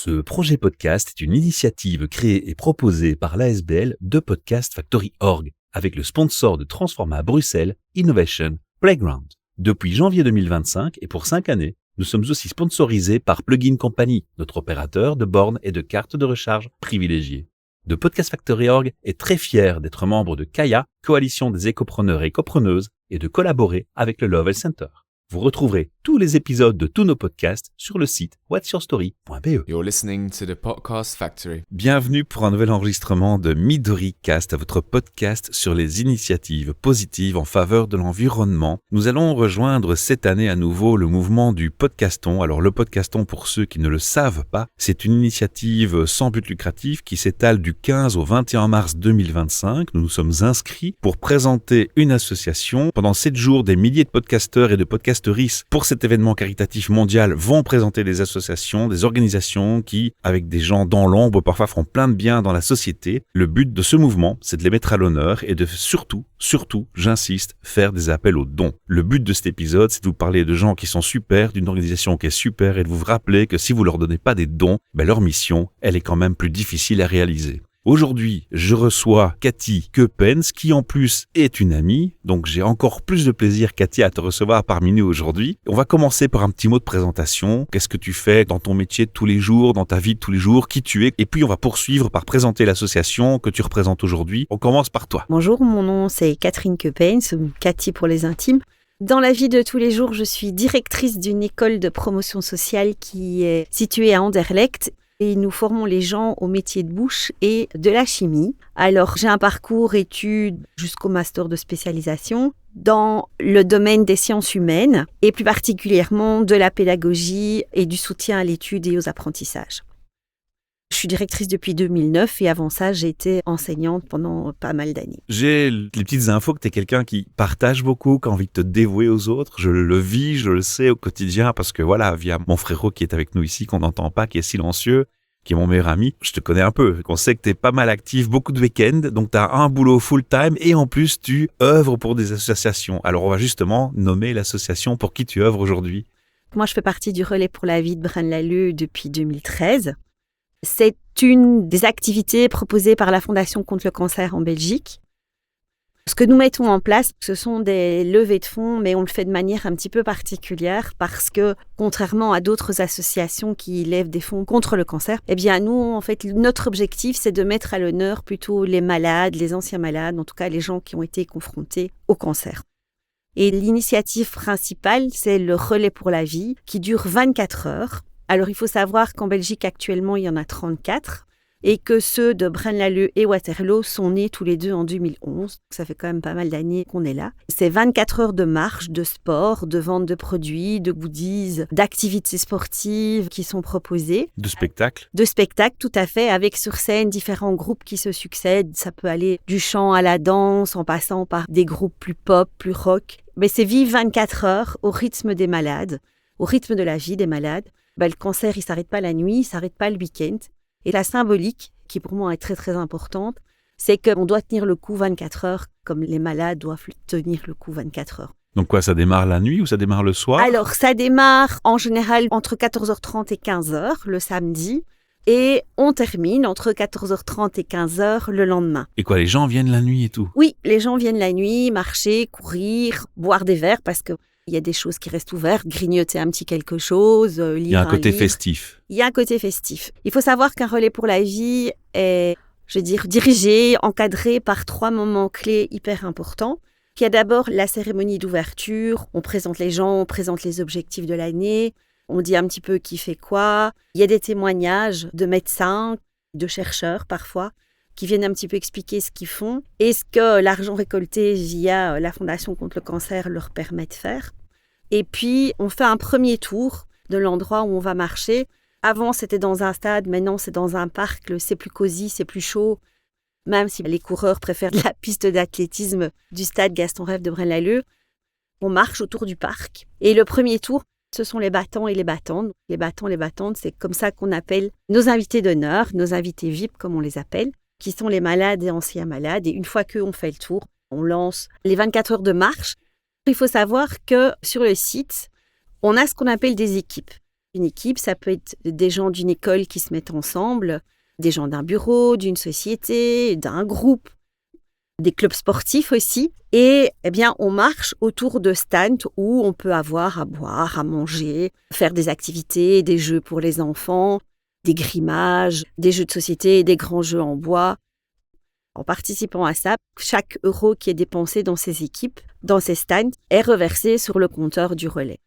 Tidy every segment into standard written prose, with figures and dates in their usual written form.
Ce projet podcast est une initiative créée et proposée par l'ASBL de Podcast Factory Org avec le sponsor de Transforma Bruxelles Innovation Playground. Depuis janvier 2025 et pour 5 années, nous sommes aussi sponsorisés par Plugin Company, notre opérateur de bornes et de cartes de recharge privilégiées. De Podcast Factory Org est très fier d'être membre de Kaya, coalition des écopreneurs et écopreneuses, et de collaborer avec le Lovell Center. Vous retrouverez tous les épisodes de tous nos podcasts sur le site whatsyourstory.be. You're listening to the Podcast Factory. Bienvenue pour un nouvel enregistrement de Midori Cast, votre podcast sur les initiatives positives en faveur de l'environnement. Nous allons rejoindre cette année à nouveau le mouvement du podcaston. Alors le podcaston, pour ceux qui ne le savent pas, c'est une initiative sans but lucratif qui s'étale du 15 au 21 mars 2025. Nous nous sommes inscrits pour présenter une association. Pendant 7 jours, des milliers de podcasteurs et de podcasteristes pour cet événement caritatif mondial vont présenter des associations, des organisations qui, avec des gens dans l'ombre, parfois feront plein de bien dans la société. Le but de ce mouvement, c'est de les mettre à l'honneur et de surtout, j'insiste, faire des appels aux dons. Le but de cet épisode, c'est de vous parler de gens qui sont super, d'une organisation qui est super et de vous rappeler que si vous leur donnez pas des dons, leur mission, elle est quand même plus difficile à réaliser. Aujourd'hui, je reçois Cathy Keupens, qui en plus est une amie, donc j'ai encore plus de plaisir, Cathy, à te recevoir parmi nous aujourd'hui. On va commencer par un petit mot de présentation. Qu'est-ce que tu fais dans ton métier de tous les jours, dans ta vie de tous les jours, qui tu es? Et puis on va poursuivre par présenter l'association que tu représentes aujourd'hui. On commence par toi. Bonjour, mon nom c'est Catherine Keupens, Cathy pour les intimes. Dans la vie de tous les jours, je suis directrice d'une école de promotion sociale qui est située à Anderlecht. Et nous formons les gens au métier de bouche et de la chimie. Alors, j'ai un parcours études jusqu'au master de spécialisation dans le domaine des sciences humaines et plus particulièrement de la pédagogie et du soutien à l'étude et aux apprentissages. Je suis directrice depuis 2009 et avant ça, j'ai été enseignante pendant pas mal d'années. J'ai les petites infos que tu es quelqu'un qui partage beaucoup, qui a envie de te dévouer aux autres. Je le vis, je le sais au quotidien parce que voilà, via mon frérot qui est avec nous ici, qu'on n'entend pas, qui est silencieux, qui est mon meilleur ami, je te connais un peu. On sait que tu es pas mal actif, beaucoup de week-ends, donc tu as un boulot full-time et en plus tu œuvres pour des associations. Alors on va justement nommer l'association pour qui tu œuvres aujourd'hui. Moi, je fais partie du Relais pour la vie de Braine-l'Alleud depuis 2013. C'est une des activités proposées par la Fondation contre le cancer en Belgique. Ce que nous mettons en place, ce sont des levées de fonds, mais on le fait de manière un petit peu particulière parce que, contrairement à d'autres associations qui lèvent des fonds contre le cancer, nous, en fait, notre objectif, c'est de mettre à l'honneur plutôt les malades, les anciens malades, en tout cas les gens qui ont été confrontés au cancer. Et l'initiative principale, c'est le Relais pour la vie qui dure 24 heures. Alors, il faut savoir qu'en Belgique, actuellement, il y en a 34 et que ceux de Braine-l'Alleud et Waterloo sont nés tous les deux en 2011. Ça fait quand même pas mal d'années qu'on est là. C'est 24 heures de marche, de sport, de vente de produits, de goodies, d'activités sportives qui sont proposées. De spectacles? De spectacles, tout à fait, avec sur scène différents groupes qui se succèdent. Ça peut aller du chant à la danse, en passant par des groupes plus pop, plus rock. Mais c'est vivre 24 heures au rythme des malades, au rythme de la vie des malades. Le cancer, il ne s'arrête pas la nuit, il ne s'arrête pas le week-end. Et la symbolique, qui pour moi est très très importante, c'est qu'on doit tenir le coup 24 heures comme les malades doivent tenir le coup 24 heures. Donc quoi, ça démarre la nuit ou ça démarre le soir? Alors, ça démarre en général entre 14h30 et 15h le samedi. Et on termine entre 14h30 et 15h le lendemain. Et quoi, les gens viennent la nuit et tout? Oui, les gens viennent la nuit, marcher, courir, boire des verres parce que il y a des choses qui restent ouvertes, grignoter un petit quelque chose, lire un livre. Il y a un côté festif. Il y a un côté festif. Il faut savoir qu'un relais pour la vie est, dirigé, encadré par 3 moments clés hyper importants. Il y a d'abord la cérémonie d'ouverture, on présente les gens, on présente les objectifs de l'année, on dit un petit peu qui fait quoi. Il y a des témoignages de médecins, de chercheurs parfois, qui viennent un petit peu expliquer ce qu'ils font et ce que l'argent récolté via la Fondation contre le cancer leur permet de faire. Et puis, on fait un premier tour de l'endroit où on va marcher. Avant, c'était dans un stade, maintenant, c'est dans un parc. C'est plus cosy, c'est plus chaud. Même si les coureurs préfèrent la piste d'athlétisme du stade Gaston Rève de Braine-l'Alleud, on marche autour du parc. Et le premier tour, ce sont les battants et les battantes. Les battants, les battantes, c'est comme ça qu'on appelle nos invités d'honneur, nos invités VIP, comme on les appelle, qui sont les malades et anciens malades. Et une fois qu'on fait le tour, on lance les 24 heures de marche. Il faut savoir que sur le site, on a ce qu'on appelle des équipes. Une équipe, ça peut être des gens d'une école qui se mettent ensemble, des gens d'un bureau, d'une société, d'un groupe, des clubs sportifs aussi. Et on marche autour de stands où on peut avoir à boire, à manger, faire des activités, des jeux pour les enfants, des grimages, des jeux de société, des grands jeux en bois. En participant à ça, chaque euro qui est dépensé dans ces équipes, dans ces stands, est reversé sur le compteur du relais.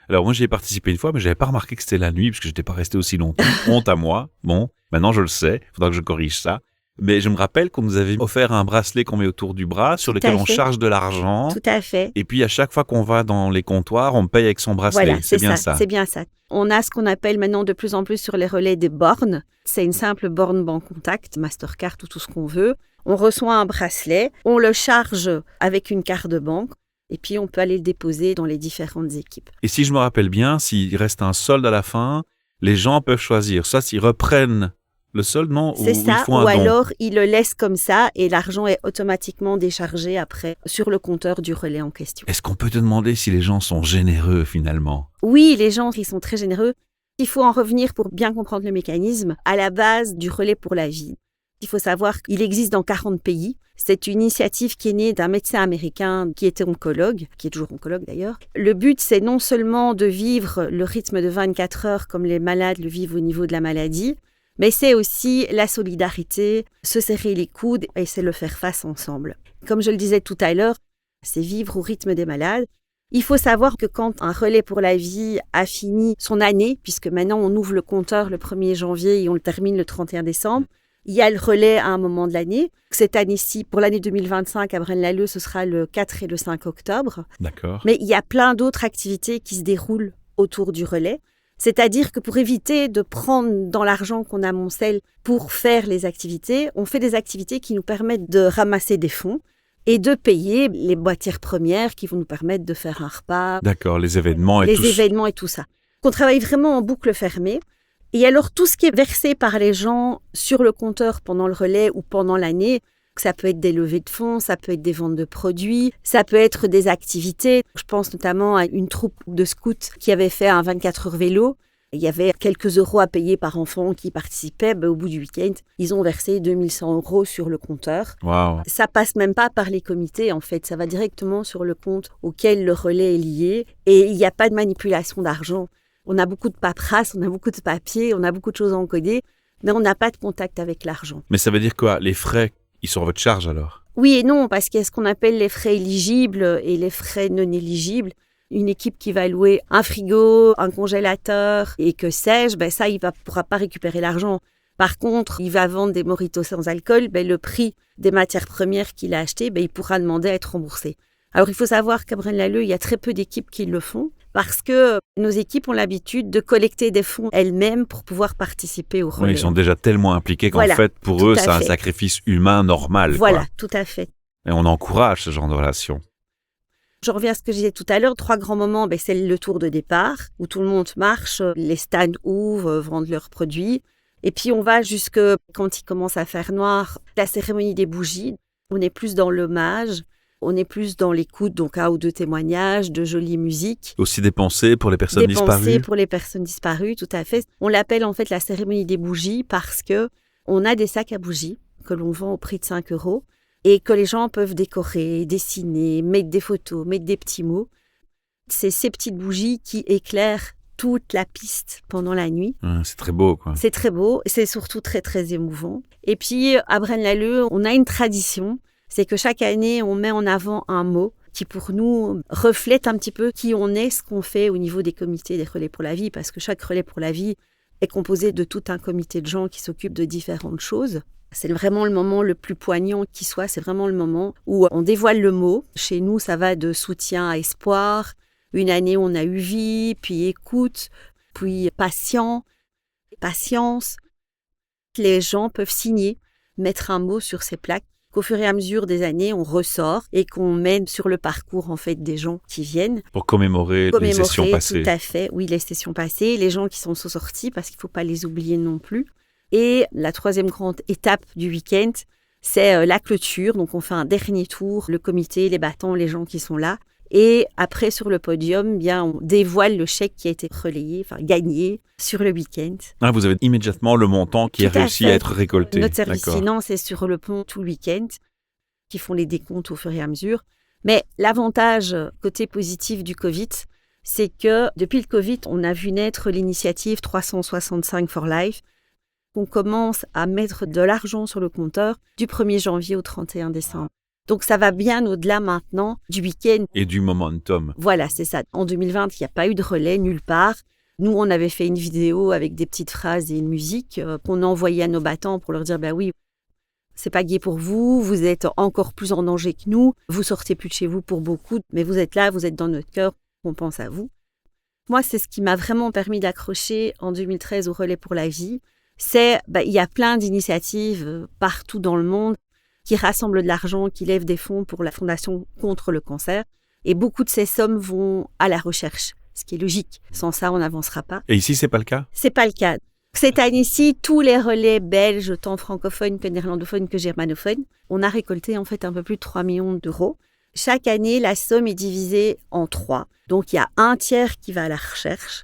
Alors moi j'y ai participé une fois, mais j'avais pas remarqué que c'était la nuit parce que j'étais pas resté aussi longtemps. Honte à moi. Bon, maintenant je le sais. Il faudra que je corrige ça. Mais je me rappelle qu'on nous avait offert un bracelet qu'on met autour du bras, sur lequel on charge de l'argent. Tout à fait. Et puis à chaque fois qu'on va dans les comptoirs, on paye avec son bracelet. Voilà, c'est bien ça. C'est bien ça. On a ce qu'on appelle maintenant de plus en plus sur les relais des bornes. C'est une simple borne banque contact, Mastercard ou tout ce qu'on veut. On reçoit un bracelet, on le charge avec une carte de banque. Et puis, on peut aller le déposer dans les différentes équipes. Et si je me rappelle bien, s'il reste un solde à la fin, les gens peuvent choisir. Soit s'ils reprennent le solde, non? C'est ou ça, ils font un ou don. alors ils le laissent comme ça et l'argent est automatiquement déchargé après sur le compteur du relais en question. Est-ce qu'on peut te demander si les gens sont généreux finalement? Oui, les gens, ils sont très généreux. Il faut en revenir pour bien comprendre le mécanisme à la base du relais pour la vie. Il faut savoir qu'il existe dans 40 pays. C'est une initiative qui est née d'un médecin américain qui était oncologue, qui est toujours oncologue d'ailleurs. Le but, c'est non seulement de vivre le rythme de 24 heures comme les malades le vivent au niveau de la maladie, mais c'est aussi la solidarité, se serrer les coudes et c'est le faire face ensemble. Comme je le disais tout à l'heure, c'est vivre au rythme des malades. Il faut savoir que quand un relais pour la vie a fini son année, puisque maintenant on ouvre le compteur le 1er janvier et on le termine le 31 décembre, il y a le relais à un moment de l'année. Cette année-ci, pour l'année 2025, à Braine-l'Alleud, ce sera le 4 et le 5 octobre. D'accord. Mais il y a plein d'autres activités qui se déroulent autour du relais. C'est-à-dire que pour éviter de prendre dans l'argent qu'on amoncelle pour faire les activités, on fait des activités qui nous permettent de ramasser des fonds et de payer les matières premières qui vont nous permettre de faire un repas. D'accord, les événements et les tout. événements et tout ça. On travaille vraiment en boucle fermée. Et alors, tout ce qui est versé par les gens sur le compteur pendant le relais ou pendant l'année, ça peut être des levées de fonds, ça peut être des ventes de produits, ça peut être des activités. Je pense notamment à une troupe de scouts qui avait fait un 24 heures vélo. Il y avait quelques euros à payer par enfant qui participait. Au bout du week-end, ils ont versé 2100 € sur le compteur. Wow. Ça passe même pas par les comités, en fait. Ça va directement sur le compte auquel le relais est lié. Et il n'y a pas de manipulation d'argent. On a beaucoup de paperasse, on a beaucoup de papier, on a beaucoup de choses à encoder, mais on n'a pas de contact avec l'argent. Mais ça veut dire quoi? Les frais, ils sont à votre charge alors? Oui et non, parce qu'il y a ce qu'on appelle les frais éligibles et les frais non éligibles. Une équipe qui va louer un frigo, un congélateur et que sais-je, ça, il ne pourra pas récupérer l'argent. Par contre, il va vendre des mojitos sans alcool, le prix des matières premières qu'il a achetées, il pourra demander à être remboursé. Alors, il faut savoir qu'à Braine-l'Alleud, il y a très peu d'équipes qui le font parce que nos équipes ont l'habitude de collecter des fonds elles-mêmes pour pouvoir participer au relais. Oui, ils sont déjà tellement impliqués qu'en Voilà, fait, pour tout eux, à c'est un fait. sacrifice humain normal. Voilà, Quoi. tout à fait. Et on encourage ce genre de relation. Je reviens à ce que je disais tout à l'heure. 3 grands moments, c'est le tour de départ où tout le monde marche, les stands ouvrent, vendent leurs produits. Et puis on va jusque quand il commence à faire noir, la cérémonie des bougies. On est plus dans l'hommage, on est plus dans l'écoute, donc 1 ou 2 témoignages, de jolies musiques. Aussi des pensées pour les personnes disparues. Pour les personnes disparues, tout à fait. On l'appelle en fait la cérémonie des bougies parce que on a des sacs à bougies que l'on vend au prix de 5 € et que les gens peuvent décorer, dessiner, mettre des photos, mettre des petits mots. C'est ces petites bougies qui éclairent toute la piste pendant la nuit. C'est très beau, quoi. C'est très beau, c'est surtout très, très émouvant. Et puis, à Braine-l'Alleud, on a une tradition, c'est que chaque année, on met en avant un mot qui, pour nous, reflète un petit peu qui on est, ce qu'on fait au niveau des comités des relais pour la vie, parce que chaque relais pour la vie est composé de tout un comité de gens qui s'occupent de différentes choses. C'est vraiment le moment le plus poignant qui soit, c'est vraiment le moment où on dévoile le mot. Chez nous, ça va de soutien à espoir. Une année, on a eu vie, puis écoute, puis patient, patience. Les gens peuvent signer, mettre un mot sur ces plaques qu'au fur et à mesure des années, on ressort et qu'on mène sur le parcours en fait des gens qui viennent. Pour commémorer les sessions passées. Tout à fait, oui, les sessions passées, les gens qui sont sortis, parce qu'il ne faut pas les oublier non plus. Et la 3e grande étape du week-end, c'est la clôture. Donc, on fait un dernier tour, le comité, les battants, les gens qui sont là. Et après, sur le podium, bien, on dévoile le chèque qui a été relayé, gagné sur le week-end. Ah, vous avez immédiatement le montant qui a réussi à être récolté. Notre service finance est sur le pont tout le week-end, qui font les décomptes au fur et à mesure. Mais l'avantage, côté positif du Covid, c'est que depuis le Covid, on a vu naître l'initiative 365 for Life. On commence à mettre de l'argent sur le compteur du 1er janvier au 31 décembre. Donc, ça va bien au-delà maintenant du week-end. Et du momentum. Voilà, c'est ça. En 2020, il n'y a pas eu de relais nulle part. Nous, on avait fait une vidéo avec des petites phrases et une musique qu'on envoyait à nos battants pour leur dire, oui, c'est pas gai pour vous, vous êtes encore plus en danger que nous, vous sortez plus de chez vous pour beaucoup, mais vous êtes là, vous êtes dans notre cœur, on pense à vous. Moi, c'est ce qui m'a vraiment permis d'accrocher en 2013 au Relais pour la vie. Il y a plein d'initiatives partout dans le monde qui rassemblent de l'argent, qui lèvent des fonds pour la Fondation contre le cancer. Et beaucoup de ces sommes vont à la recherche, ce qui est logique. Sans ça, on n'avancera pas. Et ici, c'est pas le cas ? C'est pas le cas. Cette année-ci, tous les relais belges, tant francophones que néerlandophones que germanophones, on a récolté en fait un peu plus de 3 millions d'euros. Chaque année, la somme est divisée en 3. Donc, il y a un tiers qui va à la recherche,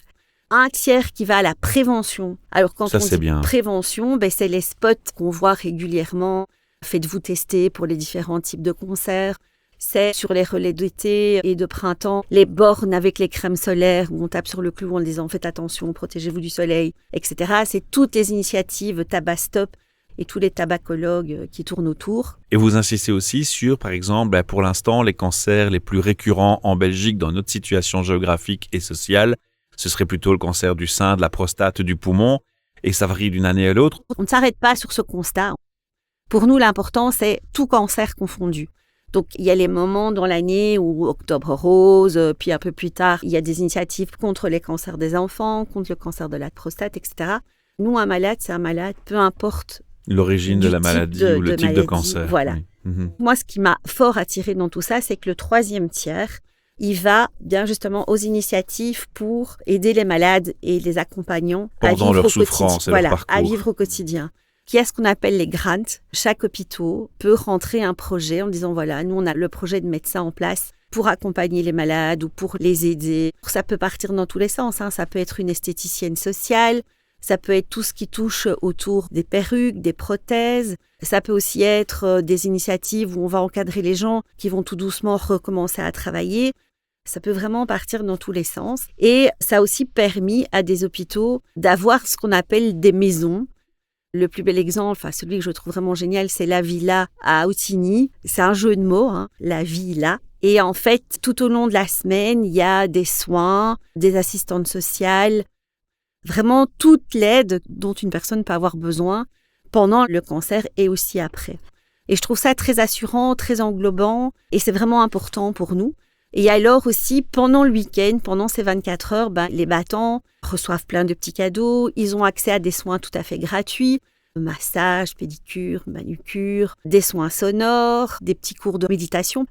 un tiers qui va à la prévention. Alors, quand on dit prévention, c'est les spots qu'on voit régulièrement. Faites-vous tester pour les différents types de concerts. C'est sur les relais d'été et de printemps, les bornes avec les crèmes solaires où on tape sur le clou en disant faites attention, protégez-vous du soleil, etc. C'est toutes les initiatives Tabac Stop et tous les tabacologues qui tournent autour. Et vous insistez aussi sur, par exemple, pour l'instant, les cancers les plus récurrents en Belgique dans notre situation géographique et sociale, ce serait plutôt le cancer du sein, de la prostate, du poumon, et ça varie d'une année à l'autre. On ne s'arrête pas sur ce constat. Pour nous, l'important, c'est tout cancer confondu. Donc, il y a les moments dans l'année où Octobre Rose, puis un peu plus tard, il y a des initiatives contre les cancers des enfants, contre le cancer de la prostate, etc. Nous, un malade, c'est un malade, peu importe l'origine de la maladie ou le type de cancer. Voilà. Oui. Moi, ce qui m'a fort attiré dans tout ça, c'est que le 3e tiers, il va bien justement aux initiatives pour aider les malades et les accompagnants à vivre leur au souffrance quotidien. et leur parcours. À vivre au quotidien. Qui a ce qu'on appelle les grants. Chaque hôpital peut rentrer un projet en disant, voilà, nous, on a le projet de mettre ça en place pour accompagner les malades ou pour les aider. Ça peut partir dans tous les sens. Ça peut être une esthéticienne sociale, ça peut être tout ce qui touche autour des perruques, des prothèses. Ça peut aussi être des initiatives où on va encadrer les gens qui vont tout doucement recommencer à travailler. Ça peut vraiment partir dans tous les sens. Et ça a aussi permis à des hôpitaux d'avoir ce qu'on appelle des maisons. Le plus bel exemple, celui que je trouve vraiment génial, c'est la Villa à Outigny. C'est un jeu de mots, la Villa. Et en fait, tout au long de la semaine, il y a des soins, des assistantes sociales, vraiment toute l'aide dont une personne peut avoir besoin pendant le cancer et aussi après. Et je trouve ça très assurant, très englobant et c'est vraiment important pour nous. Et alors aussi, pendant le week-end, pendant ces 24 heures, les battants reçoivent plein de petits cadeaux. Ils ont accès à des soins tout à fait gratuits. Massage, pédicure, manucure, des soins sonores, des petits cours de méditation.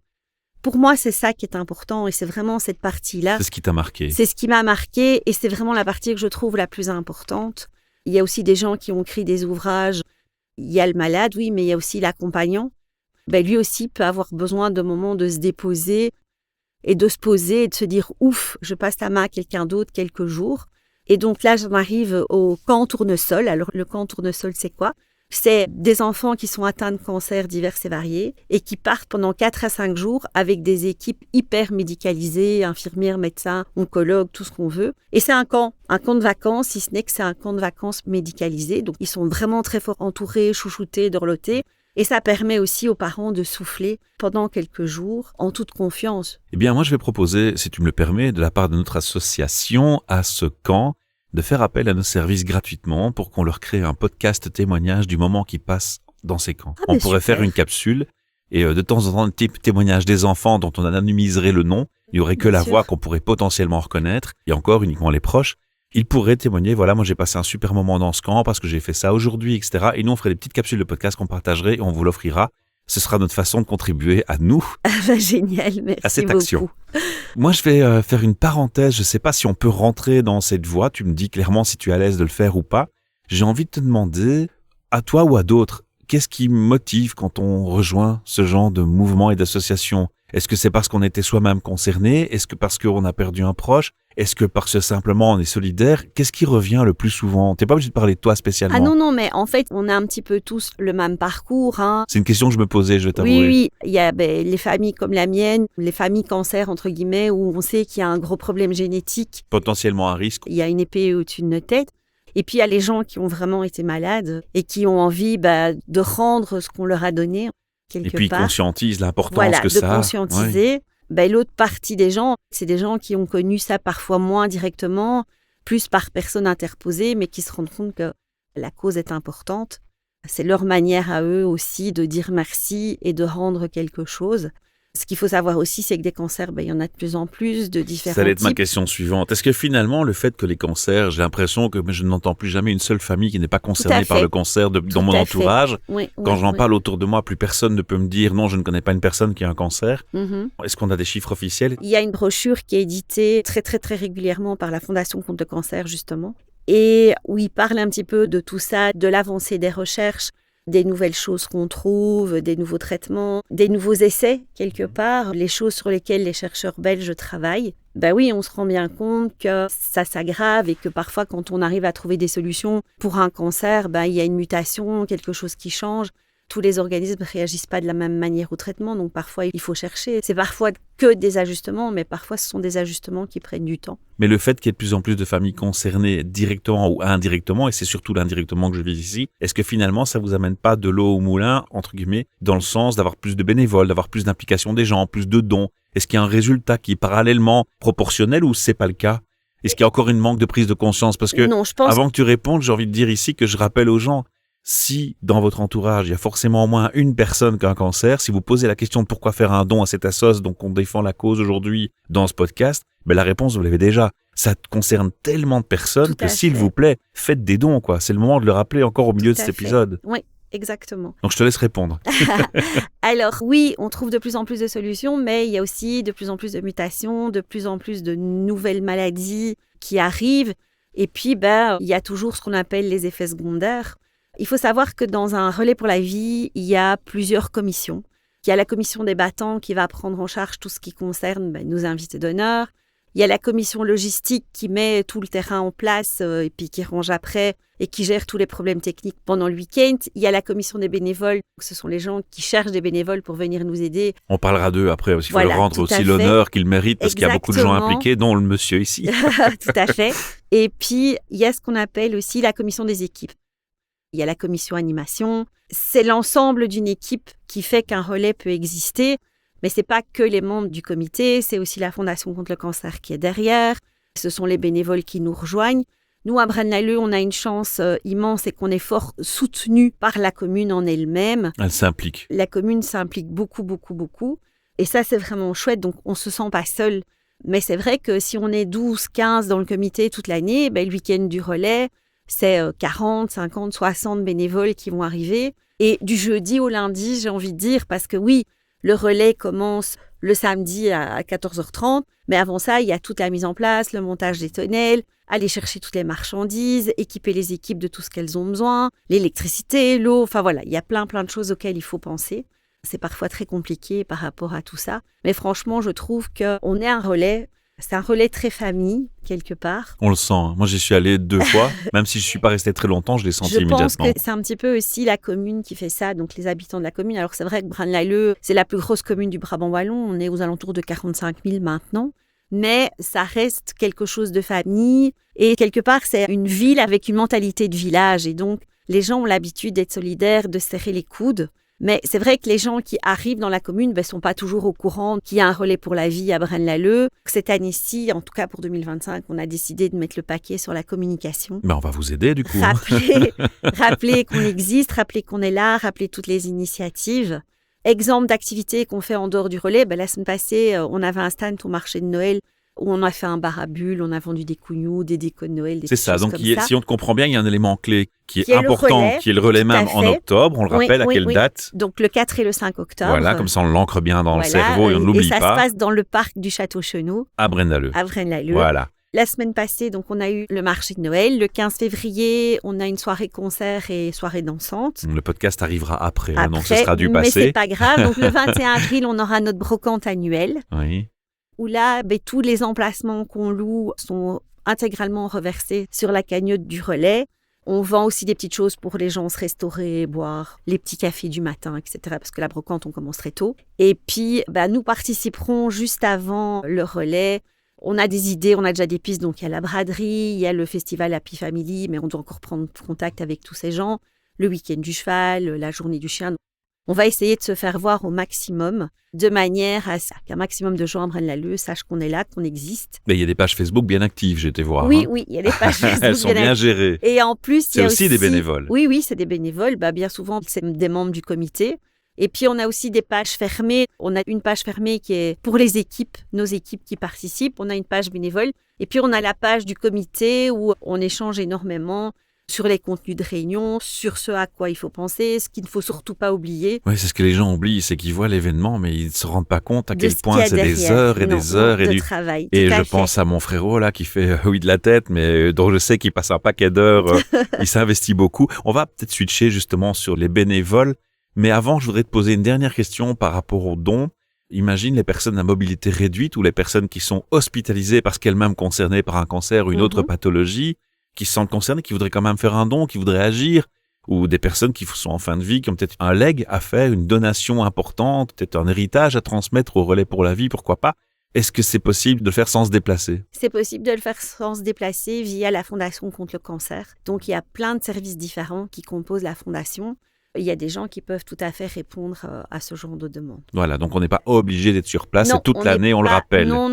Pour moi, c'est ça qui est important et c'est vraiment cette partie-là. C'est ce qui t'a marqué. C'est ce qui m'a marqué et c'est vraiment la partie que je trouve la plus importante. Il y a aussi des gens qui ont écrit des ouvrages. Il y a le malade, oui, mais il y a aussi l'accompagnant. Lui aussi peut avoir besoin de moments de se déposer et de se poser et de se dire « Ouf, je passe la main à quelqu'un d'autre quelques jours ». Et donc là, j'en arrive au camp tournesol. Alors, le camp tournesol, c'est quoi ? C'est des enfants qui sont atteints de cancers divers et variés et qui partent pendant 4 à 5 jours avec des équipes hyper médicalisées, infirmières, médecins, oncologues, tout ce qu'on veut. Et c'est un camp de vacances, si ce n'est que c'est un camp de vacances médicalisé. Donc, ils sont vraiment très fort entourés, chouchoutés, dorlotés. Et ça permet aussi aux parents de souffler pendant quelques jours en toute confiance. Eh bien, moi, je vais proposer, si tu me le permets, de la part de notre association à ce camp, de faire appel à nos services gratuitement pour qu'on leur crée un podcast témoignage du moment qui passe dans ces camps. On pourrait faire une capsule et de temps en temps, un type témoignage des enfants dont on anonymiserait le nom. Il n'y aurait que la voix qu'on pourrait potentiellement reconnaître et encore uniquement les proches. Ils pourraient témoigner, voilà, moi j'ai passé un super moment dans ce camp parce que j'ai fait ça aujourd'hui, etc. Et nous, on ferait des petites capsules de podcast qu'on partagerait et on vous l'offrira. Ce sera notre façon de contribuer à nous. Génial, merci à cette beaucoup. Action. Moi, je vais faire une parenthèse. Je ne sais pas si on peut rentrer dans cette voie. Tu me dis clairement si tu es à l'aise de le faire ou pas. J'ai envie de te demander, à toi ou à d'autres, qu'est-ce qui motive quand on rejoint ce genre de mouvement et d'association ? Est-ce que c'est parce qu'on était soi-même concerné? Est-ce que parce qu'on a perdu un proche? Est-ce que parce que simplement on est solidaire? Qu'est-ce qui revient le plus souvent? T'es pas obligé de parler de toi spécialement. Ah non, mais en fait, on a un petit peu tous le même parcours. Hein. C'est une question que je me posais, je vais t'avouer. Oui. Il y a les familles comme la mienne, les familles cancer, entre guillemets, où on sait qu'il y a un gros problème génétique. Potentiellement un risque. Il y a une épée au-dessus de notre tête. Et puis, il y a les gens qui ont vraiment été malades et qui ont envie de rendre ce qu'on leur a donné, quelque part. Et puis, ils conscientisent l'importance que de ça a. conscientiser. Ouais. L'autre partie des gens, c'est des gens qui ont connu ça parfois moins directement, plus par personne interposée, mais qui se rendent compte que la cause est importante. C'est leur manière à eux aussi de dire merci et de rendre quelque chose. Ce qu'il faut savoir aussi, c'est que des cancers, il y en a de plus en plus, de différents types. Ça allait être ma question suivante. Est-ce que finalement, le fait que les cancers, j'ai l'impression que je n'entends plus jamais une seule famille qui n'est pas concernée par le cancer dans mon entourage. Quand j'en parle autour de moi, plus personne ne peut me dire non, je ne connais pas une personne qui a un cancer. Est-ce qu'on a des chiffres officiels? Il y a une brochure qui est éditée très, très, très régulièrement par la Fondation contre le cancer, justement, et où il parle un petit peu de tout ça, de l'avancée des recherches, des nouvelles choses qu'on trouve, des nouveaux traitements, des nouveaux essais, quelque part, les choses sur lesquelles les chercheurs belges travaillent. Oui, on se rend bien compte que ça s'aggrave et que parfois, quand on arrive à trouver des solutions pour un cancer, il y a une mutation, quelque chose qui change. Tous les organismes ne réagissent pas de la même manière au traitement, donc parfois il faut chercher. C'est parfois que des ajustements, mais parfois ce sont des ajustements qui prennent du temps. Mais le fait qu'il y ait de plus en plus de familles concernées directement ou indirectement, et c'est surtout l'indirectement que je vis ici, est-ce que finalement ça vous amène pas de l'eau au moulin, entre guillemets, dans le sens d'avoir plus de bénévoles, d'avoir plus d'implication des gens, plus de dons? Est-ce qu'il y a un résultat qui est parallèlement proportionnel ou c'est pas le cas? Est-ce qu'il y a encore une manque de prise de conscience? Parce que non, je pense... avant que tu répondes, j'ai envie de dire ici que je rappelle aux gens, si dans votre entourage, il y a forcément au moins une personne qui a un cancer, si vous posez la question de pourquoi faire un don à cette assoce, donc on défend la cause aujourd'hui dans ce podcast, la réponse, vous l'avez déjà. Ça concerne tellement de personnes que s'il vous plaît, faites des dons, quoi. C'est le moment de le rappeler encore au milieu de cet épisode. Oui, exactement. Donc je te laisse répondre. Alors oui, on trouve de plus en plus de solutions, mais il y a aussi de plus en plus de mutations, de plus en plus de nouvelles maladies qui arrivent. Et puis, il y a toujours ce qu'on appelle les effets secondaires. Il faut savoir que dans un relais pour la vie, il y a plusieurs commissions. Il y a la commission des battants qui va prendre en charge tout ce qui concerne nos invités d'honneur. Il y a la commission logistique qui met tout le terrain en place et puis qui range après et qui gère tous les problèmes techniques pendant le week-end. Il y a la commission des bénévoles. Ce sont les gens qui cherchent des bénévoles pour venir nous aider. On parlera d'eux après aussi. Il faut leur rendre aussi l'honneur qu'ils méritent parce qu'il y a beaucoup de gens impliqués, dont le monsieur ici. Tout à fait. Et puis, il y a ce qu'on appelle aussi la commission des équipes. Il y a la commission animation. C'est l'ensemble d'une équipe qui fait qu'un relais peut exister. Mais ce n'est pas que les membres du comité, c'est aussi la Fondation contre le cancer qui est derrière. Ce sont les bénévoles qui nous rejoignent. Nous, à Braine-l'Alleud, on a une chance immense et qu'on est fort soutenu par la commune en elle-même. Elle s'implique. La commune s'implique beaucoup, beaucoup, beaucoup. Et ça, c'est vraiment chouette. Donc, on ne se sent pas seul. Mais c'est vrai que si on est 12, 15 dans le comité toute l'année, le week-end du relais, c'est 40, 50, 60 bénévoles qui vont arriver. Et du jeudi au lundi, j'ai envie de dire, parce que oui, le relais commence le samedi à 14h30, mais avant ça, il y a toute la mise en place, le montage des tonnelles, aller chercher toutes les marchandises, équiper les équipes de tout ce qu'elles ont besoin, l'électricité, l'eau, enfin voilà, il y a plein de choses auxquelles il faut penser. C'est parfois très compliqué par rapport à tout ça, mais franchement, je trouve qu'on est un relais. C'est un relais très famille, quelque part. On le sent. Moi, j'y suis allé 2 fois. Même si je ne suis pas resté très longtemps, je l'ai senti immédiatement. Je pense que c'est un petit peu aussi la commune qui fait ça, donc les habitants de la commune. Alors, c'est vrai que Braine-l'Alleud, c'est la plus grosse commune du Brabant wallon. On est aux alentours de 45 000 maintenant. Mais ça reste quelque chose de famille. Et quelque part, c'est une ville avec une mentalité de village. Et donc, les gens ont l'habitude d'être solidaires, de serrer les coudes. Mais c'est vrai que les gens qui arrivent dans la commune ne sont pas toujours au courant qu'il y a un relais pour la vie à Braine-l'Alleud. Cette année-ci, en tout cas pour 2025, on a décidé de mettre le paquet sur la communication. On va vous aider du coup. Rappeler qu'on existe, rappeler qu'on est là, rappeler toutes les initiatives. Exemple d'activités qu'on fait en dehors du relais, la semaine passée, on avait un stand au marché de Noël où on a fait un bar à bulles, on a vendu des cougnous, des décos de Noël, des choses comme ça. C'est ça, donc si on te comprend bien, il y a un élément clé qui est important, qui est le relais même en octobre. On le rappelle, à quelle date? Donc le 4 et le 5 octobre. Voilà, comme ça on l'ancre bien dans le cerveau et on ne l'oublie pas. Et ça se passe dans le parc du Château Chenot. À Braine-l'Alleud. À Braine-l'Alleud. Voilà. La semaine passée, donc, on a eu le marché de Noël. Le 15 février, on a une soirée concert et soirée dansante. Le podcast arrivera après, donc ce sera du mais passé. c'est pas grave. Donc, le 21 avril, on aura notre brocante annuelle. Oui. Où là, tous les emplacements qu'on loue sont intégralement reversés sur la cagnotte du relais. On vend aussi des petites choses pour les gens se restaurer, boire, les petits cafés du matin, etc. Parce que la brocante, on commence très tôt. Et puis, nous participerons juste avant le relais. On a des idées, on a déjà des pistes. Donc, il y a la braderie, il y a le festival Happy Family, mais on doit encore prendre contact avec tous ces gens. Le week-end du cheval, la journée du chien. On va essayer de se faire voir au maximum, de manière à ce qu'un maximum de gens à Braine-l'Alleud sachent qu'on est là, qu'on existe. Mais il y a des pages Facebook bien actives, j'ai été voir. Oui, il y a des pages Facebook. Elles sont bien gérées. Et en plus, il y a aussi des bénévoles. Oui, c'est des bénévoles. Bien souvent, c'est des membres du comité. Et puis, on a aussi des pages fermées. On a une page fermée qui est pour les équipes, nos équipes qui participent. On a une page bénévole. Et puis, on a la page du comité où on échange énormément sur les contenus de réunion, sur ce à quoi il faut penser, ce qu'il ne faut surtout pas oublier. Oui, c'est ce que les gens oublient, c'est qu'ils voient l'événement, mais ils ne se rendent pas compte à quel point c'est des heures et des heures de travail. Et je pense à mon frérot là qui fait oui de la tête, mais dont je sais qu'il passe un paquet d'heures, il s'investit beaucoup. On va peut-être switcher justement sur les bénévoles, mais avant, je voudrais te poser une dernière question par rapport aux dons. Imagine les personnes à mobilité réduite ou les personnes qui sont hospitalisées parce qu'elles-mêmes concernées par un cancer ou une autre pathologie, qui se sentent concernées, qui voudraient quand même faire un don, qui voudraient agir, ou des personnes qui sont en fin de vie, qui ont peut-être un leg à faire, une donation importante, peut-être un héritage à transmettre au relais pour la vie, pourquoi pas. Est-ce que c'est possible de le faire sans se déplacer? C'est possible de le faire sans se déplacer via la Fondation contre le cancer. Donc, il y a plein de services différents qui composent la Fondation. Il y a des gens qui peuvent tout à fait répondre à ce genre de demande. Voilà, donc on n'est pas obligé d'être sur place, non, et toute l'année, on le rappelle. Non.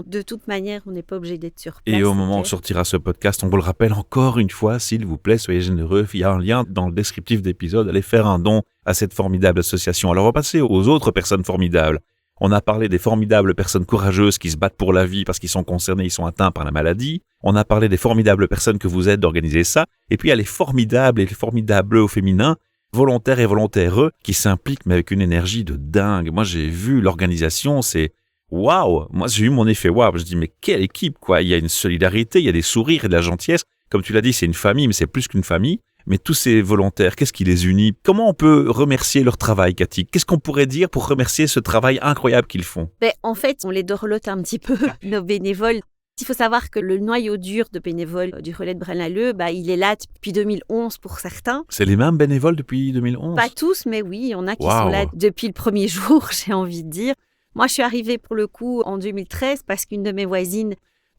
De toute manière, on n'est pas obligé d'être sur place. Et au moment où sortira ce podcast, on vous le rappelle encore une fois, s'il vous plaît, soyez généreux. Il y a un lien dans le descriptif d'épisode. Allez faire un don à cette formidable association. Alors, on va passer aux autres personnes formidables. On a parlé des formidables personnes courageuses qui se battent pour la vie parce qu'ils sont concernés, ils sont atteints par la maladie. On a parlé des formidables personnes que vous êtes d'organiser ça. Et puis, il y a les formidables et les formidables au féminin, volontaires et volontaires, qui s'impliquent, mais avec une énergie de dingue. Moi, j'ai vu l'organisation, c'est waouh! Moi, j'ai eu mon effet waouh. Je dis, mais quelle équipe, quoi! Il y a une solidarité, il y a des sourires et de la gentillesse. Comme tu l'as dit, c'est une famille, mais c'est plus qu'une famille. Mais tous ces volontaires, qu'est-ce qui les unit? Comment on peut remercier leur travail, Cathy? Qu'est-ce qu'on pourrait dire pour remercier ce travail incroyable qu'ils font? En fait, on les dorlote un petit peu, nos bénévoles. Il faut savoir que le noyau dur de bénévoles du relais de Braine-l'Alleud, il est là depuis 2011 pour certains. C'est les mêmes bénévoles depuis 2011? Pas tous, mais oui, il y en a qui sont là depuis le premier jour, j'ai envie de dire. Moi, je suis arrivée pour le coup en 2013 parce qu'une de mes voisines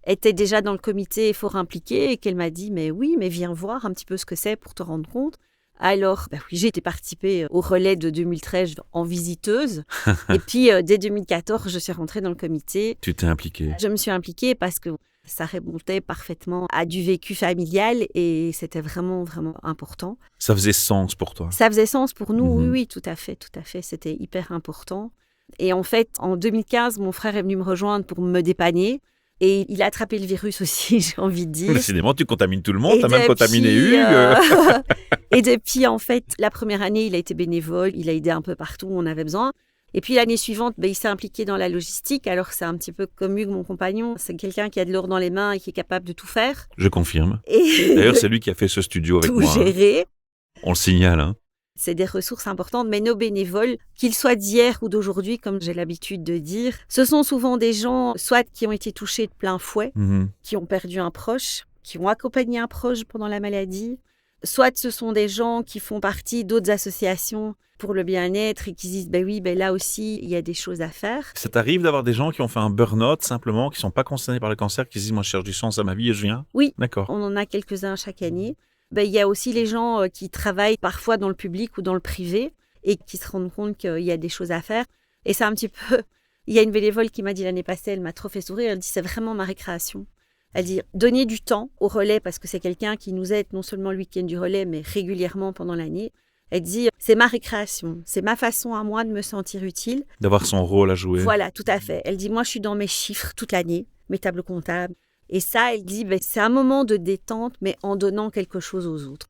était déjà dans le comité fort impliquée et qu'elle m'a dit « mais viens voir un petit peu ce que c'est pour te rendre compte ». Alors, oui, j'ai été participer au relais de 2013 en visiteuse. Et puis, dès 2014, je suis rentrée dans le comité. Tu t'es impliquée? Je me suis impliquée parce que ça remontait parfaitement à du vécu familial et c'était vraiment, vraiment important. Ça faisait sens pour toi? Ça faisait sens pour nous, oui, tout à fait. C'était hyper important. Et en fait, en 2015, mon frère est venu me rejoindre pour me dépanner. Et il a attrapé le virus aussi, j'ai envie de dire. Décidément, tu contamines tout le monde, tu as même contaminé Hugues. Et depuis, en fait, la première année, il a été bénévole, il a aidé un peu partout où on avait besoin. Et puis l'année suivante, il s'est impliqué dans la logistique. Alors c'est un petit peu comme Hugues, mon compagnon. C'est quelqu'un qui a de l'or dans les mains et qui est capable de tout faire. Je confirme. D'ailleurs, c'est lui qui a fait ce studio avec moi. Tout gérer. On le signale, hein. C'est des ressources importantes, mais nos bénévoles, qu'ils soient d'hier ou d'aujourd'hui, comme j'ai l'habitude de dire, ce sont souvent des gens, soit qui ont été touchés de plein fouet, qui ont perdu un proche, qui ont accompagné un proche pendant la maladie, soit ce sont des gens qui font partie d'autres associations pour le bien-être et qui disent là aussi, il y a des choses à faire. Ça t'arrive d'avoir des gens qui ont fait un burn-out simplement, qui ne sont pas concernés par le cancer, qui se disent « moi, je cherche du sens à ma vie et je viens ». Oui, d'accord. On en a quelques-uns chaque année. Il y a aussi les gens qui travaillent parfois dans le public ou dans le privé et qui se rendent compte qu'il y a des choses à faire. Et c'est un petit peu... Il y a une bénévole qui m'a dit l'année passée, elle m'a trop fait sourire, elle dit « c'est vraiment ma récréation ». Elle dit « donner du temps au relais parce que c'est quelqu'un qui nous aide non seulement le week-end du relais, mais régulièrement pendant l'année. » Elle dit « c'est ma récréation, c'est ma façon à moi de me sentir utile. » D'avoir son rôle à jouer. Voilà, tout à fait. Elle dit « moi, je suis dans mes chiffres toute l'année, mes tables comptables. » Et ça, elle dit, c'est un moment de détente, mais en donnant quelque chose aux autres.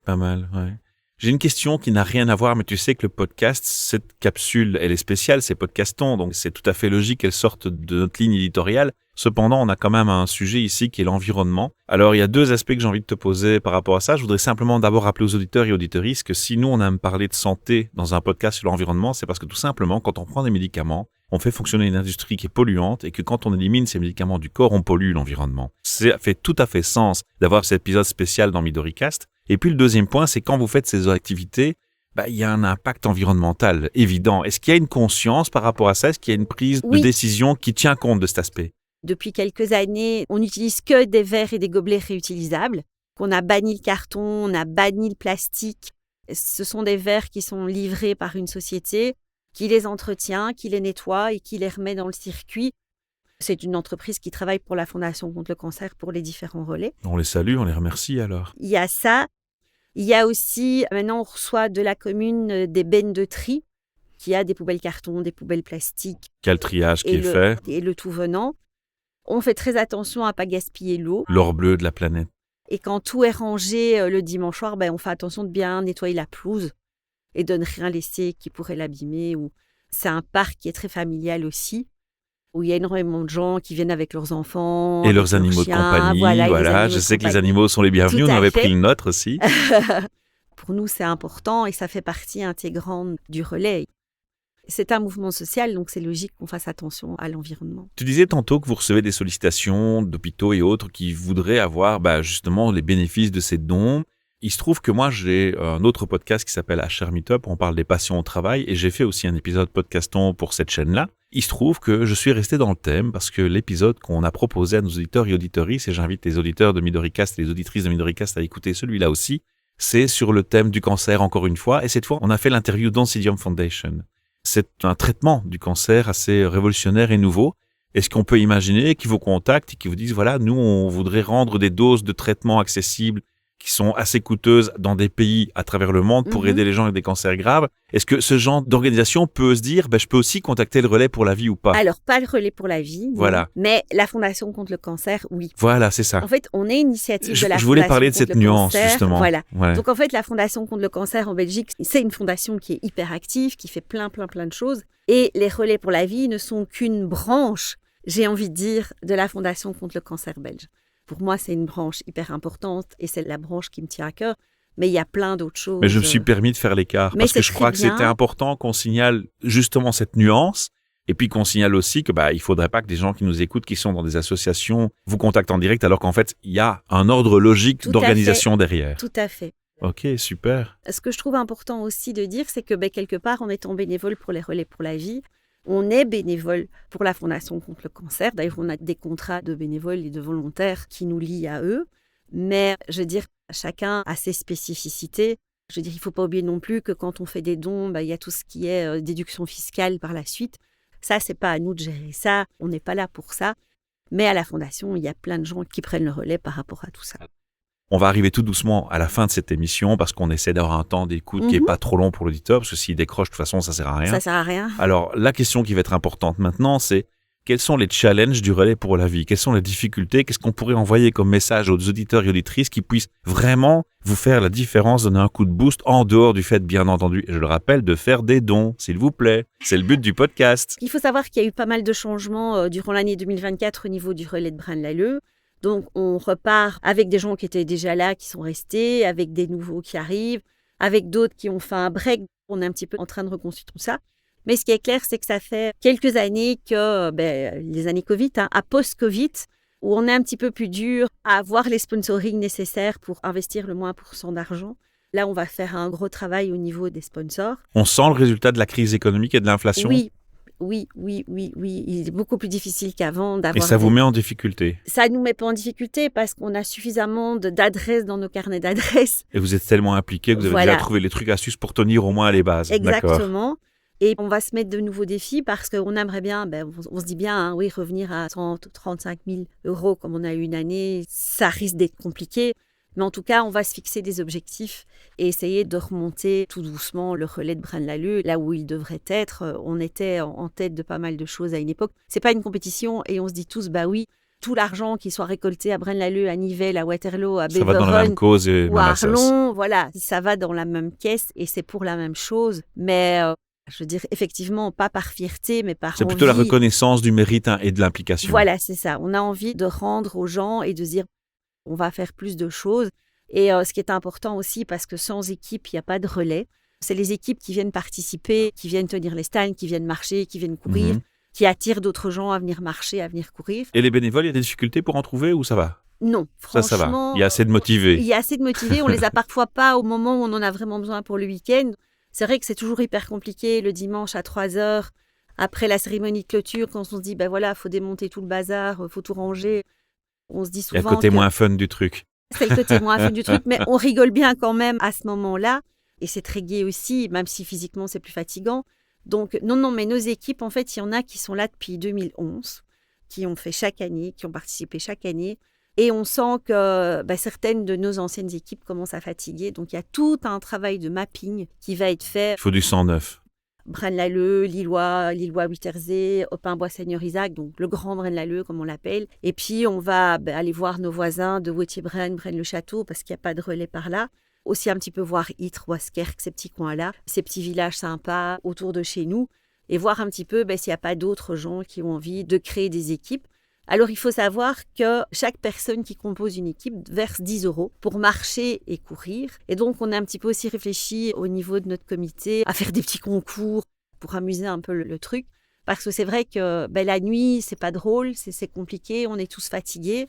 Pas mal, ouais. J'ai une question qui n'a rien à voir, mais tu sais que le podcast, cette capsule, elle est spéciale, c'est Podcaston, donc c'est tout à fait logique qu'elle sorte de notre ligne éditoriale. Cependant, on a quand même un sujet ici qui est l'environnement. Alors, il y a 2 aspects que j'ai envie de te poser par rapport à ça. Je voudrais simplement d'abord rappeler aux auditeurs et auditrices que si nous, on aime parler de santé dans un podcast sur l'environnement, c'est parce que tout simplement, quand on prend des médicaments, on fait fonctionner une industrie qui est polluante et que quand on élimine ces médicaments du corps, on pollue l'environnement. Ça fait tout à fait sens d'avoir cet épisode spécial dans Midoricast. Et puis le deuxième point, c'est quand vous faites ces activités, il y a un impact environnemental évident. Est-ce qu'il y a une conscience par rapport à ça? Est-ce qu'il y a une prise de décision qui tient compte de cet aspect? Depuis quelques années, on n'utilise que des verres et des gobelets réutilisables. On a banni le carton, on a banni le plastique. Ce sont des verres qui sont livrés par une société qui les entretient, qui les nettoie et qui les remet dans le circuit. C'est une entreprise qui travaille pour la Fondation contre le cancer pour les différents relais. On les salue, on les remercie alors. Il y a ça. Il y a aussi, maintenant on reçoit de la commune des bennes de tri, qui a des poubelles carton, des poubelles plastiques. Quel triage qui est fait. Et le tout venant. On fait très attention à ne pas gaspiller l'eau. L'or bleu de la planète. Et quand tout est rangé le dimanche soir, on fait attention de bien nettoyer la pelouse et de ne rien laisser qui pourrait l'abîmer. C'est un parc qui est très familial aussi, où il y a énormément de gens qui viennent avec leurs enfants. Et leurs animaux de compagnie. Voilà. Je sais que les animaux sont les bienvenus. On avait pris le nôtre aussi. Pour nous, c'est important et ça fait partie intégrante du relais. C'est un mouvement social, donc c'est logique qu'on fasse attention à l'environnement. Tu disais tantôt que vous recevez des sollicitations d'hôpitaux et autres qui voudraient avoir justement les bénéfices de ces dons. Il se trouve que moi, j'ai un autre podcast qui s'appelle HR Meetup, on parle des passions au travail, et j'ai fait aussi un épisode podcaston pour cette chaîne-là. Il se trouve que je suis resté dans le thème parce que l'épisode qu'on a proposé à nos auditeurs et auditrices, et j'invite les auditeurs de Midoricast et les auditrices de Midoricast à écouter celui-là aussi, c'est sur le thème du cancer encore une fois, et cette fois, on a fait l'interview d'Oncidium Foundation. C'est un traitement du cancer assez révolutionnaire et nouveau. Est-ce qu'on peut imaginer qu'ils vous contactent et qu'ils vous disent, voilà, nous, on voudrait rendre des doses de traitement accessibles qui sont assez coûteuses dans des pays à travers le monde pour aider les gens avec des cancers graves. Est-ce que ce genre d'organisation peut se dire, je peux aussi contacter le relais pour la vie ou pas? Alors, pas le relais pour la vie, voilà. Mais la Fondation contre le cancer, oui. Voilà, c'est ça. En fait, on est initiative de la Fondation. Je voulais parler de cette nuance, cancer, justement. Voilà. Ouais. Donc, en fait, la Fondation contre le cancer en Belgique, c'est une fondation qui est hyper active, qui fait plein de choses. Et les relais pour la vie ne sont qu'une branche, j'ai envie de dire, de la Fondation contre le cancer belge. Pour moi, c'est une branche hyper importante et c'est la branche qui me tient à cœur. Mais il y a plein d'autres choses. Mais je me suis permis de faire l'écart parce que je crois que c'était important qu'on signale justement cette nuance et puis qu'on signale aussi que il faudrait pas que des gens qui nous écoutent, qui sont dans des associations, vous contactent en direct alors qu'en fait, il y a un ordre logique d'organisation derrière. Tout à fait. Ok, super. Ce que je trouve important aussi de dire, c'est que quelque part, en étant bénévole pour les relais pour la vie, on est bénévole pour la Fondation contre le cancer. D'ailleurs, on a des contrats de bénévoles et de volontaires qui nous lient à eux. Mais je veux dire, chacun a ses spécificités. Je veux dire, il ne faut pas oublier non plus que quand on fait des dons, il y a tout ce qui est déduction fiscale par la suite. Ça, c'est pas à nous de gérer ça. On n'est pas là pour ça. Mais à la Fondation, il y a plein de gens qui prennent le relais par rapport à tout ça. On va arriver tout doucement à la fin de cette émission parce qu'on essaie d'avoir un temps d'écoute qui est pas trop long pour l'auditeur parce que s'il décroche, de toute façon, ça sert à rien. Ça sert à rien. Alors, la question qui va être importante maintenant, c'est quels sont les challenges du relais pour la vie? Quelles sont les difficultés? Qu'est-ce qu'on pourrait envoyer comme message aux auditeurs et auditrices qui puissent vraiment vous faire la différence, donner un coup de boost en dehors du fait, bien entendu, et je le rappelle, de faire des dons, s'il vous plaît. C'est le but du podcast. Il faut savoir qu'il y a eu pas mal de changements durant l'année 2024 au niveau du relais de Braine-l'Alleud. Donc, on repart avec des gens qui étaient déjà là, qui sont restés, avec des nouveaux qui arrivent, avec d'autres qui ont fait un break. On est un petit peu en train de reconstruire tout ça. Mais ce qui est clair, c'est que ça fait quelques années que, les années Covid, à post-Covid, où on est un petit peu plus dur à avoir les sponsorings nécessaires pour investir le moins % d'argent. Là, on va faire un gros travail au niveau des sponsors. On sent le résultat de la crise économique et de l'inflation? Oui. Il est beaucoup plus difficile qu'avant d'avoir... Et ça vous met en difficulté? Ça ne nous met pas en difficulté parce qu'on a suffisamment d'adresses dans nos carnets d'adresses. Et vous êtes tellement impliqués que vous avez déjà trouvé les trucs astuces pour tenir au moins les bases. Exactement. D'accord. Et on va se mettre de nouveaux défis parce qu'on aimerait bien, on se dit bien, revenir à 135 000 € comme on a eu une année, ça risque d'être compliqué. Mais en tout cas, on va se fixer des objectifs et essayer de remonter tout doucement le relais de Braine-l'Alleud, là où il devrait être. On était en tête de pas mal de choses à une époque. C'est pas une compétition et on se dit tous, oui, tout l'argent qui soit récolté à Braine-l'Alleud, à Nivelles, à Waterloo, à Ça va dans la même Beveren cause et ou même à à sauce. Arlon, voilà, ça va dans la même caisse et c'est pour la même chose. Mais je veux dire, effectivement, pas par fierté, mais par C'est envie. plutôt la reconnaissance du mérite et de l'implication. Voilà, c'est ça. On a envie de rendre aux gens et de dire, on va faire plus de choses. Et ce qui est important aussi, parce que sans équipe, il n'y a pas de relais. C'est les équipes qui viennent participer, qui viennent tenir les stands, qui viennent marcher, qui viennent courir, Mhm. qui attirent d'autres gens à venir marcher, à venir courir. Et les bénévoles, il y a des difficultés pour en trouver ou ça va? Non, Ça franchement. va. Il y a assez de Il motivés. y a assez de motivés. On les a parfois pas au moment où on en a vraiment besoin pour le week-end. C'est vrai que c'est toujours hyper compliqué le dimanche à 3h, après la cérémonie de clôture, quand on se dit, ben voilà, faut démonter tout le bazar, faut tout ranger. On se dit Il y a souvent le côté que moins fun du truc. c'est le côté moins fun du truc, mais on rigole bien quand même à ce moment-là. Et c'est très gai aussi, même si physiquement c'est plus fatigant. Donc non, mais nos équipes, en fait, il y en a qui sont là depuis 2011, qui ont fait chaque année, qui ont participé chaque année. Et on sent que certaines de nos anciennes équipes commencent à fatiguer. Donc, il y a tout un travail de mapping qui va être fait. Il faut du sang neuf. Braine-l'Alleud, Lillois Wittersee, Opin-Bois-Seigneur-Isaac, donc le grand Braine-l'Alleud, comme on l'appelle. Et puis, on va aller voir nos voisins de Wautier-Braine, Braine-le-Château, parce qu'il n'y a pas de relais par là. Aussi, un petit peu voir Ytre, Waskerk, ces petits coins-là, ces petits villages sympas autour de chez nous. Et voir un petit peu s'il n'y a pas d'autres gens qui ont envie de créer des équipes. Alors, il faut savoir que chaque personne qui compose une équipe verse 10 € pour marcher et courir. Et donc, on a un petit peu aussi réfléchi au niveau de notre comité à faire des petits concours pour amuser un peu le truc. Parce que c'est vrai que la nuit, c'est pas drôle, c'est compliqué, on est tous fatigués.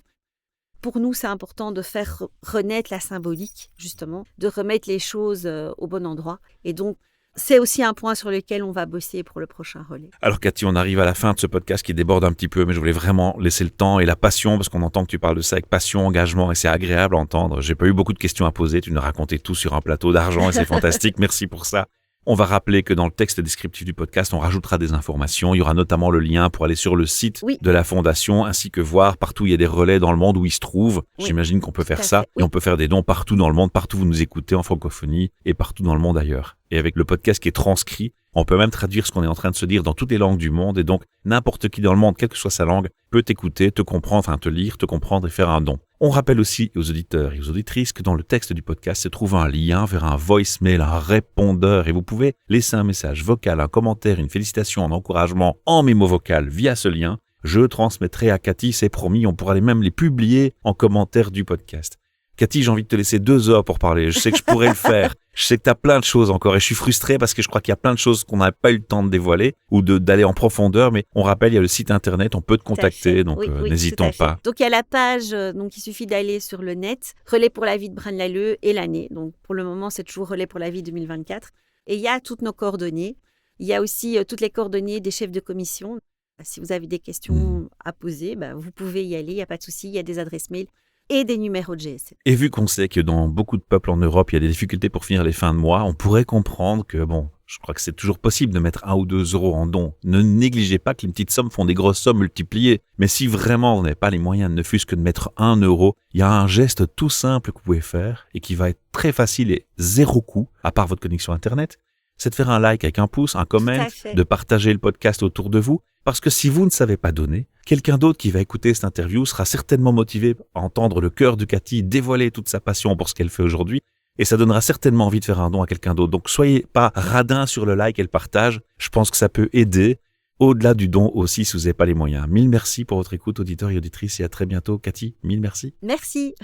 Pour nous, c'est important de faire renaître la symbolique, justement, de remettre les choses au bon endroit. Et donc, c'est aussi un point sur lequel on va bosser pour le prochain relais. Alors Cathy, on arrive à la fin de ce podcast qui déborde un petit peu, mais je voulais vraiment laisser le temps et la passion, parce qu'on entend que tu parles de ça avec passion, engagement, et c'est agréable à entendre. J'ai pas eu beaucoup de questions à poser, tu nous racontais tout sur un plateau d'argent et c'est fantastique, merci pour ça. On va rappeler que dans le texte descriptif du podcast, on rajoutera des informations. Il y aura notamment le lien pour aller sur le site de la Fondation, ainsi que voir partout où il y a des relais dans le monde où ils se trouvent. Oui. J'imagine qu'on peut faire ça. Et on peut faire des dons partout dans le monde, partout où vous nous écoutez en francophonie et partout dans le monde ailleurs. Et avec le podcast qui est transcrit, on peut même traduire ce qu'on est en train de se dire dans toutes les langues du monde. Et donc, n'importe qui dans le monde, quelle que soit sa langue, peut t'écouter, te comprendre, te lire, te comprendre et faire un don. On rappelle aussi aux auditeurs et aux auditrices que dans le texte du podcast se trouve un lien vers un voicemail, un répondeur. Et vous pouvez laisser un message vocal, un commentaire, une félicitation, un encouragement en mémo vocal via ce lien. Je transmettrai à Cathy, c'est promis, on pourra même les publier en commentaire du podcast. Cathy, j'ai envie de te laisser 2 heures pour parler. Je sais que je pourrais le faire. Je sais que tu as plein de choses encore et je suis frustré parce que je crois qu'il y a plein de choses qu'on n'a pas eu le temps de dévoiler ou d'aller en profondeur. Mais on rappelle, il y a le site internet, on peut te contacter, donc n'hésitons pas. Donc il y a la page, donc il suffit d'aller sur le net, Relais pour la vie de Braine-l'Alleud et l'année. Donc pour le moment, c'est toujours Relais pour la vie 2024. Et il y a toutes nos coordonnées. Il y a aussi toutes les coordonnées des chefs de commission. Si vous avez des questions à poser, vous pouvez y aller, il n'y a pas de souci, il y a des adresses mail et des numéros de GSM. Et vu qu'on sait que dans beaucoup de peuples en Europe, il y a des difficultés pour finir les fins de mois, on pourrait comprendre que, je crois que c'est toujours possible de mettre 1 ou 2 € en don. Ne négligez pas que les petites sommes font des grosses sommes multipliées. Mais si vraiment vous n'avez pas les moyens, ne fût-ce que de mettre 1 €, il y a un geste tout simple que vous pouvez faire et qui va être très facile et 0 coût, à part votre connexion Internet. C'est de faire un like avec un pouce, un comment, de partager le podcast autour de vous. Parce que si vous ne savez pas donner, quelqu'un d'autre qui va écouter cette interview sera certainement motivé à entendre le cœur de Cathy dévoiler toute sa passion pour ce qu'elle fait aujourd'hui. Et ça donnera certainement envie de faire un don à quelqu'un d'autre. Donc soyez pas radin sur le like et le partage. Je pense que ça peut aider. Au-delà du don aussi, si vous n'avez pas les moyens. 1000 merci pour votre écoute, auditeurs et auditrices. Et à très bientôt. Cathy, 1000 merci. Merci.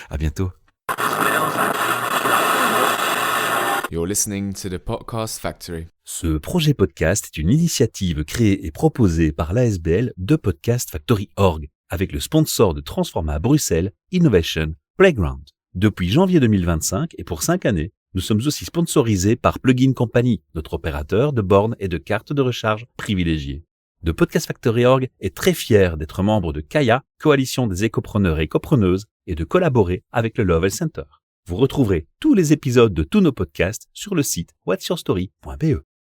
À bientôt. You're listening to the Podcast Factory. Ce projet podcast est une initiative créée et proposée par l'ASBL de Podcast Factory Org, avec le sponsor de Transforma Bruxelles Innovation Playground. Depuis janvier 2025 et pour 5 années, nous sommes aussi sponsorisés par Plugin Company, notre opérateur de bornes et de cartes de recharge privilégiées. The Podcast Factory Org est très fier d'être membre de Kaya, coalition des écopreneurs et écopreneuses, et de collaborer avec le Lovell Center. Vous retrouverez tous les épisodes de tous nos podcasts sur le site whatsyourstory.be.